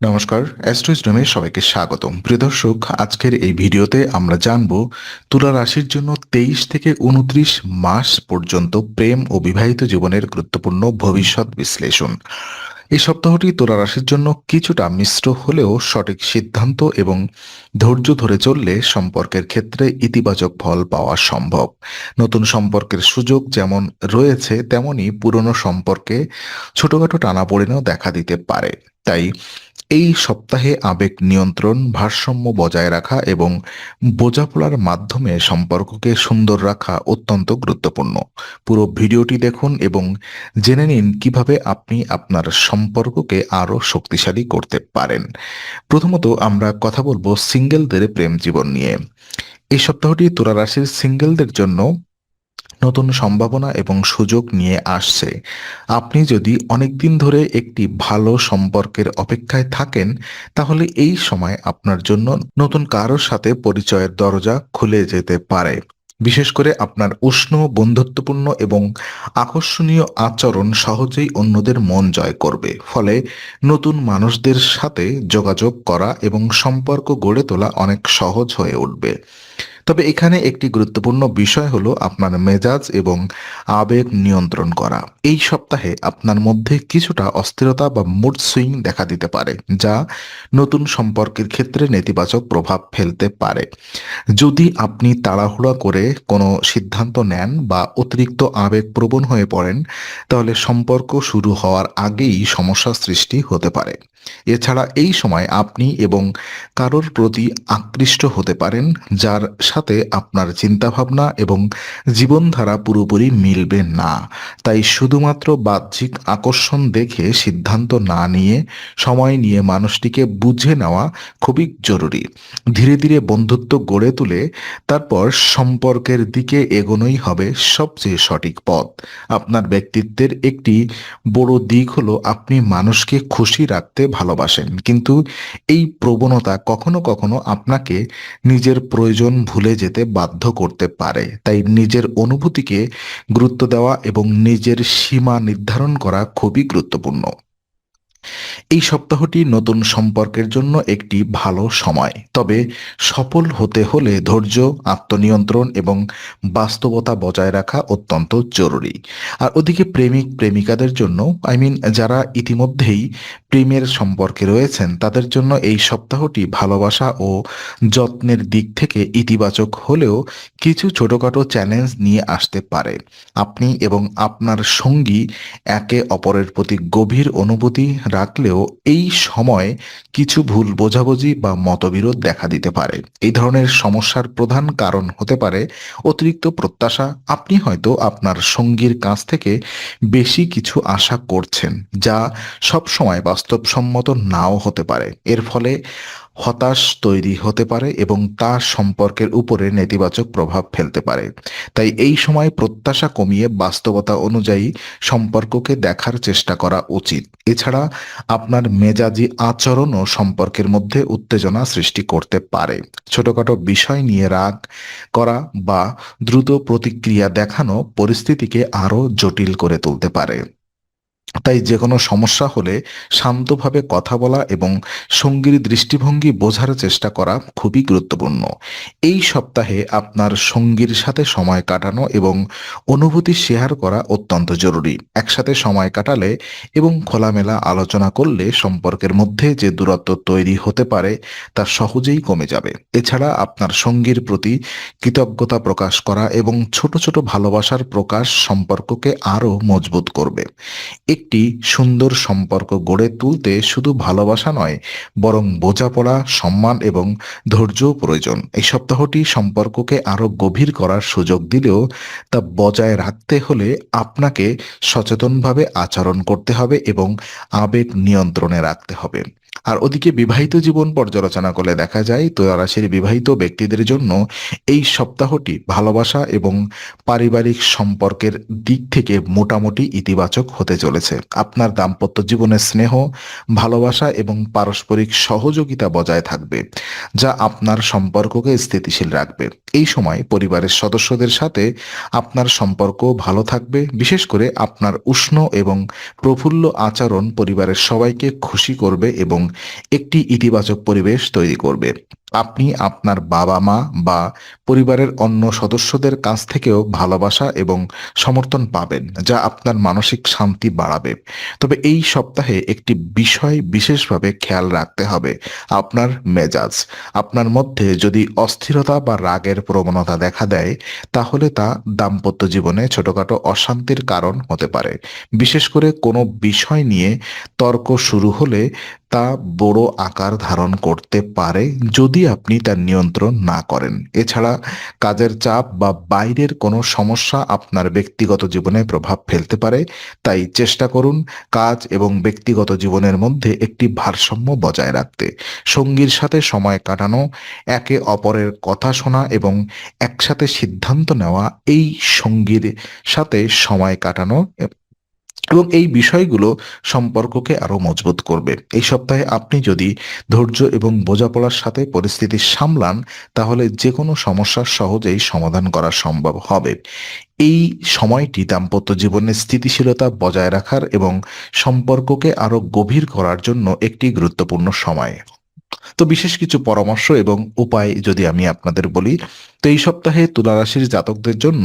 নমস্কার, অ্যাস্ট্রোইজডমে সবাইকে স্বাগতম। প্রিয় দর্শক, আজকের এই ভিডিওতে আমরা জানব তুলা রাশির জন্য 23 থেকে 29 মাস পর্যন্ত প্রেম ও বিবাহিত জীবনের গুরুত্বপূর্ণ ভবিষ্যৎ বিশ্লেষণ। এই সপ্তাহটি তুলা রাশির জন্য কিছুটা মিশ্র হলেও সঠিক সিদ্ধান্ত এবং ধৈর্য ধরে চললে সম্পর্কের ক্ষেত্রে ইতিবাচক ফল পাওয়া সম্ভব। নতুন সম্পর্কের সুযোগ যেমন রয়েছে, তেমনি পুরনো সম্পর্কে ছোটখাটো টানাপোড়েনও দেখা দিতে পারে। তাই এই সপ্তাহে আবেগ নিয়ন্ত্রণ, ভারসাম্য বজায় রাখা এবং বোঝাপড়ার মাধ্যমে সম্পর্ককে সুন্দর রাখা অত্যন্ত গুরুত্বপূর্ণ। পুরো ভিডিওটি দেখুন এবং জেনে নিন কিভাবে আপনি আপনার সম্পর্ককে আরও শক্তিশালী করতে পারেন। প্রথমত আমরা কথা বলবো সিঙ্গেলদের প্রেম জীবন নিয়ে। এই সপ্তাহটি তুলা রাশির সিঙ্গেলদের জন্য নতুন সম্ভাবনা এবং সুযোগ নিয়ে আসছে। আপনি যদি অনেকদিন ধরে একটি ভালো সম্পর্কের অপেক্ষায় থাকেন, তাহলে এই সময় আপনার জন্য নতুন কারোর সাথে পরিচয়ের দরজা খুলে যেতে পারে। বিশেষ করে আপনার উষ্ণ, বন্ধুত্বপূর্ণ এবং আকর্ষণীয় আচরণ সহজেই অন্যদের মন জয় করবে। ফলে নতুন মানুষদের সাথে যোগাযোগ করা এবং সম্পর্ক গড়ে তোলা অনেক সহজ হয়ে উঠবে। তবে এখানে একটি গুরুত্বপূর্ণ বিষয় হলো আপনার মেজাজ এবং আবেগ নিয়ন্ত্রণ করা। এই সপ্তাহে আপনার মধ্যে কিছুটা অস্থিরতা বা মুড সুইং দেখা দিতে পারে, যা নতুন সম্পর্কের ক্ষেত্রে নেতিবাচক প্রভাব ফেলতে পারে। যদি আপনি তাড়াহুড়া করে কোনো সিদ্ধান্ত নেন বা অতিরিক্ত আবেগপ্রবণ হয়ে পড়েন, তাহলে সম্পর্ক শুরু হওয়ার আগেই সমস্যা সৃষ্টি হতে পারে। এছাড়া এই সময় আপনি এবং কারোর প্রতি আকৃষ্ট হতে পারেন, যার সাথে আপনার চিন্তাভাবনা এবং জীবনধারা পুরোপুরি মিলবে না। তাই শুধুমাত্র বাহ্যিক আকর্ষণ দেখে সিদ্ধান্ত না নিয়ে সময় নিয়ে মানুষটিকে বুঝে নেওয়া খুবই জরুরি। ধীরে ধীরে বন্ধুত্ব গড়ে তুলে তারপর সম্পর্কের দিকে এগোনোই হবে সবচেয়ে সঠিক পথ। আপনার ব্যক্তিত্বের একটি বড় দিক হলো আপনি মানুষকে খুশি রাখতে ভালোবাসেন, কিন্তু এই প্রবণতা কখনো কখনো আপনাকে নিজের প্রয়োজন ভুলে যেতে বাধ্য করতে পারে। তাই নিজের অনুভূতিকে গুরুত্ব দেওয়া এবং নিজের সীমা নির্ধারণ করা খুবই গুরুত্বপূর্ণ। এই সপ্তাহটি নতুন সম্পর্কের জন্য একটি ভালো সময়, তবে সফল হতে হলে ধৈর্য, আত্মনিয়ন্ত্রণ এবং বাস্তবতা বজায় রাখা অত্যন্ত জরুরি। আর ওদিকে প্রেমিক প্রেমিকাদের জন্য, যারা ইতিমধ্যেই প্রেমের সম্পর্কে রয়েছেন, তাদের জন্য এই সপ্তাহটি ভালোবাসা ও যত্নের দিক থেকে ইতিবাচক হলেও কিছু ছোটখাটো চ্যালেঞ্জ নিয়ে আসতে পারে। আপনি এবং আপনার সঙ্গী একে অপরের প্রতি গভীর অনুভূতি রাখলেও এই সময় কিছু ভুল বোঝাবুঝি বা মতবিরোধ দেখা দিতে পারে। এই ধরনের সমস্যার প্রধান কারণ হতে পারে অতিরিক্ত প্রত্যাশা। আপনি হয়তো আপনার সঙ্গীর কাছ থেকে বেশি কিছু আশা করছেন, যা সব সময় বাস্তবসম্মত নাও হতে পারে। এর ফলে হতাশ তৈরি হতে পারে এবং তা সম্পর্কের উপরে নেতিবাচক প্রভাব ফেলতে পারে। তাই এই সময় প্রত্যাশা কমিয়ে বাস্তবতা অনুযায়ী সম্পর্ককে দেখার চেষ্টা করা উচিত। এছাড়া আপনার মেজাজি আচরণও সম্পর্কের মধ্যে উত্তেজনা সৃষ্টি করতে পারে। ছোটখাটো বিষয় নিয়ে রাগ করা বা দ্রুত প্রতিক্রিয়া দেখানো পরিস্থিতিকে আরও জটিল করে তুলতে পারে। তাই যে কোনো সমস্যা হলে শান্তভাবে কথা বলা এবং সঙ্গীর দৃষ্টিভঙ্গি বোঝার চেষ্টা করা খুবই গুরুত্বপূর্ণ। এই সপ্তাহে আপনার সঙ্গীর সাথে সময় কাটানো এবং অনুভূতি শেয়ার করা অত্যন্ত জরুরি। একসাথে সময় কাটালে এবং খোলামেলা আলোচনা করলে সম্পর্কের মধ্যে যে দূরত্ব তৈরি হতে পারে তা সহজেই কমে যাবে। এছাড়া আপনার সঙ্গীর প্রতি কৃতজ্ঞতা প্রকাশ করা এবং ছোট ছোট ভালোবাসার প্রকাশ সম্পর্ককে আরও মজবুত করবে। একটি সুন্দর সম্পর্ক গড়ে তুলতে শুধু ভালোবাসা নয়, বরং বোঝাপড়া, সম্মান এবং ধৈর্যও প্রয়োজন। এই সপ্তাহটি সম্পর্ককে আরো গভীর করার সুযোগ দিলেও তা বজায় রাখতে হলে আপনাকে সচেতনভাবে আচরণ করতে হবে এবং আবেগ নিয়ন্ত্রণে রাখতে হবে। আর ওদিকে বিবাহিত জীবন পর্যালোচনা করলে দেখা যায় তুলা রাশির বিবাহিত ব্যক্তিদের জন্য এই সপ্তাহটি ভালোবাসা এবং পারিবারিক সম্পর্কের দিক থেকে মোটামুটি ইতিবাচক হতে চলেছে। আপনার দাম্পত্য জীবনে স্নেহ, ভালোবাসা এবং পারস্পরিক সহযোগিতা বজায় থাকবে, যা আপনার সম্পর্ককে স্থিতিশীল রাখবে। এই সময় পরিবারের সদস্যদের সাথে আপনার সম্পর্ক ভালো থাকবে। বিশেষ করে আপনার উষ্ণ এবং প্রফুল্ল আচরণ পরিবারের সবাইকে খুশি করবে এবং একটি ইতিবাচক পরিবেশ তৈরি করবে। আপনি আপনার বাবা-মা বা পরিবারের অন্য সদস্যদের কাছ থেকেও ভালোবাসা এবং সমর্থন পাবেন, যা আপনার মানসিক শান্তি বাড়াবে। তবে এই সপ্তাহে একটি বিষয় বিশেষভাবে খেয়াল রাখতে হবে, আপনার মেজাজ। আপনার মধ্যে যদি অস্থিরতা বা রাগের প্রবণতা দেখা দেয়, তাহলে তা দাম্পত্য জীবনে ছোটখাটো অশান্তির কারণ হতে পারে। বিশেষ করে কোনো বিষয় নিয়ে তর্ক শুরু হলে তা বড় আকার ধারণ করতে পারে যদি আপনি তার নিয়ন্ত্রণ না করেন। এছাড়া কাজের চাপ বা বাইরের কোনো সমস্যা আপনার ব্যক্তিগত জীবনে প্রভাব ফেলতে পারে। তাই চেষ্টা করুন কাজ এবং ব্যক্তিগত জীবনের মধ্যে একটি ভারসাম্য বজায় রাখতে। সঙ্গীর সাথে সময় কাটানো, একে অপরের কথা শোনা এবং একসাথে সিদ্ধান্ত নেওয়া, এই সঙ্গীর সাথে সময় কাটানো এবং এই বিষয়গুলো সম্পর্ককে আরো মজবুত করবে। এই সপ্তাহে আপনি যদি ধৈর্য এবং বোঝাপড়ার সাথে পরিস্থিতি সামলান, তাহলে যে কোনো সমস্যার সহজেই সমাধান করা সম্ভব হবে। এই সময়টি দাম্পত্য জীবনের স্থিতিশীলতা বজায় রাখার এবং সম্পর্ককে আরো গভীর করার জন্য একটি গুরুত্বপূর্ণ সময়। তো বিশেষ কিছু পরামর্শ এবং উপায় যদি আমি আপনাদের বলি, তো এই সপ্তাহে তুলা রাশির জাতকদের জন্য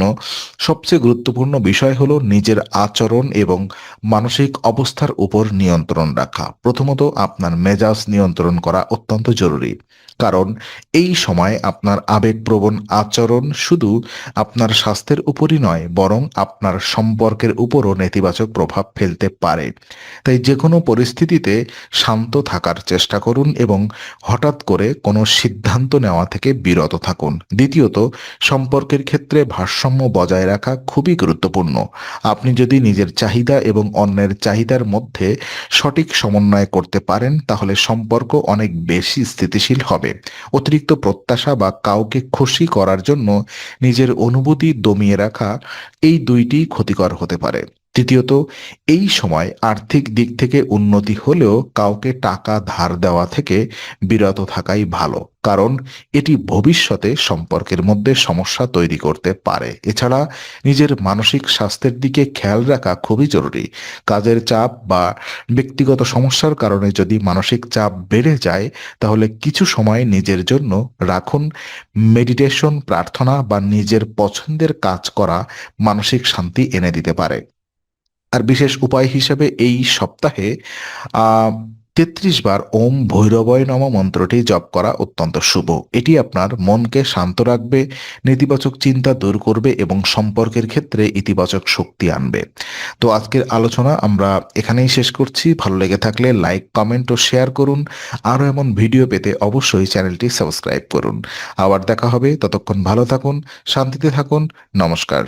সবচেয়ে গুরুত্বপূর্ণ বিষয় হলো নিজের আচরণ এবং মানসিক অবস্থার উপর নিয়ন্ত্রণ রাখা। প্রথমত, আপনার মেজাজ নিয়ন্ত্রণ করা অত্যন্ত জরুরি, কারণ এই সময় আপনার আবেগপ্রবণ আচরণ শুধু আপনার স্বাস্থ্যের উপরই নয়, বরং আপনার সম্পর্কের উপরও নেতিবাচক প্রভাব ফেলতে পারে। তাই যে কোনো পরিস্থিতিতে শান্ত থাকার চেষ্টা করুন এবং হঠাৎ করে কোনো সিদ্ধান্ত নেওয়া থেকে বিরত থাকুন। দ্বিতীয়ত, সম্পর্কের ক্ষেত্রে ভারসাম্য বজায় রাখা খুবই গুরুত্বপূর্ণ। আপনি যদি নিজের চাহিদা এবং অন্যের চাহিদার মধ্যে সঠিক সমন্বয় করতে পারেন, তাহলে সম্পর্ক অনেক বেশি স্থিতিশীল হবে। অতিরিক্ত প্রত্যাশা বা কাউকে খুশি করার জন্য নিজের অনুভূতি দমিয়ে রাখা, এই দুইটি ক্ষতিকর হতে পারে। তৃতীয়ত, এই সময় আর্থিক দিক থেকে উন্নতি হলেও কাউকে টাকা ধার দেওয়া থেকে বিরত থাকাই ভালো, কারণ এটি ভবিষ্যতে সম্পর্কের মধ্যে সমস্যা তৈরি করতে পারে। এছাড়া নিজের মানসিক স্বাস্থ্যের দিকে খেয়াল রাখা খুবই জরুরি। কাজের চাপ বা ব্যক্তিগত সমস্যার কারণে যদি মানসিক চাপ বেড়ে যায়, তাহলে কিছু সময় নিজের জন্য রাখুন। মেডিটেশন, প্রার্থনা বা নিজের পছন্দের কাজ করা মানসিক শান্তি এনে দিতে পারে। আর বিশেষ উপায় হিসেবে এই সপ্তাহে আহ ৩৩ বার ওম ভৈরবয় নম মন্ত্রটি জপ করা অত্যন্ত শুভ। এটি আপনার মনকে শান্ত রাখবে, নেতিবাচক চিন্তা দূর করবে এবং সম্পর্কের ক্ষেত্রে ইতিবাচক শক্তি আনবে। তো আজকের আলোচনা আমরা এখানেই শেষ করছি। ভালো লেগে থাকলে লাইক, কমেন্ট ও শেয়ার করুন। আরও এমন ভিডিও পেতে অবশ্যই চ্যানেলটি সাবস্ক্রাইব করুন। আবার দেখা হবে, ততক্ষণ ভালো থাকুন, শান্তিতে থাকুন। নমস্কার।